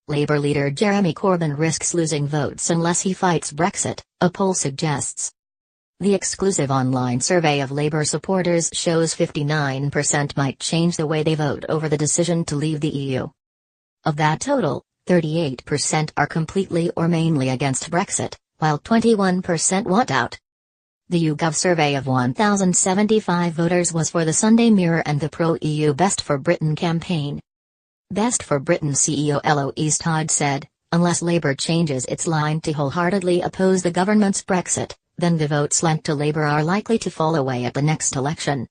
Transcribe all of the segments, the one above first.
Labour leader Jeremy Corbyn risks losing votes unless he fights Brexit, a poll suggests. The exclusive online survey of Labour supporters shows 59% might change the way they vote over the decision to leave the EU. Of that total, 38% are completely or mainly against Brexit, while 21% want out. The YouGov survey of 1,075 voters was for the Sunday Mirror and the pro-EU Best for Britain campaign. Best for Britain CEO Eloise Todd said, "Unless Labour changes its line to wholeheartedly oppose the government's Brexit, then the votes lent to Labour are likely to fall away at the next election."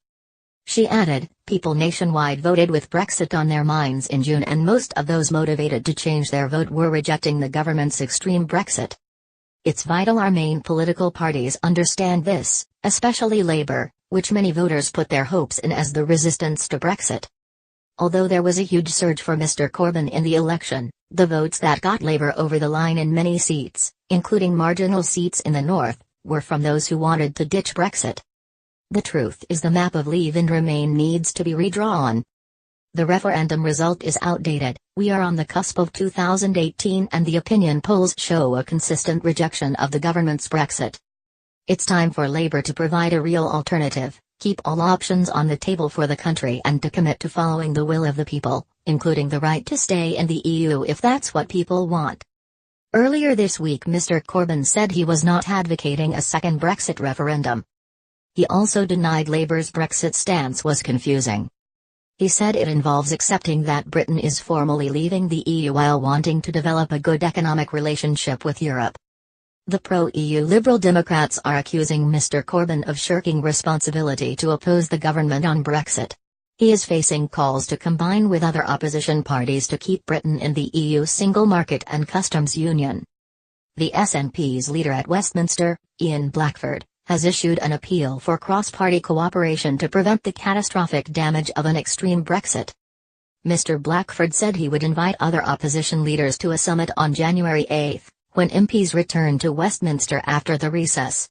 She added, "People nationwide voted with Brexit on their minds in June, and most of those motivated to change their vote were rejecting the government's extreme Brexit. It's vital our main political parties understand this, especially Labour, which many voters put their hopes in as the resistance to Brexit." Although there was a huge surge for Mr. Corbyn in the election, the votes that got Labour over the line in many seats, including marginal seats in the north, were from those who wanted to ditch Brexit. The truth is the map of Leave and Remain needs to be redrawn. The referendum result is outdated. We are on the cusp of 2018 and the opinion polls show a consistent rejection of the government's Brexit. It's time for Labour to provide a real alternative, keep all options on the table for the country, and to commit to following the will of the people, including the right to stay in the EU if that's what people want. Earlier this week Mr. Corbyn said he was not advocating a second Brexit referendum. He also denied Labour's Brexit stance was confusing. He said it involves accepting that Britain is formally leaving the EU while wanting to develop a good economic relationship with Europe. The pro-EU Liberal Democrats are accusing Mr. Corbyn of shirking responsibility to oppose the government on Brexit. He is facing calls to combine with other opposition parties to keep Britain in the EU single market and customs union. The SNP's leader at Westminster, Ian Blackford, has issued an appeal for cross-party cooperation to prevent the catastrophic damage of an extreme Brexit. Mr. Blackford said he would invite other opposition leaders to a summit on January 8, when MPs return to Westminster after the recess.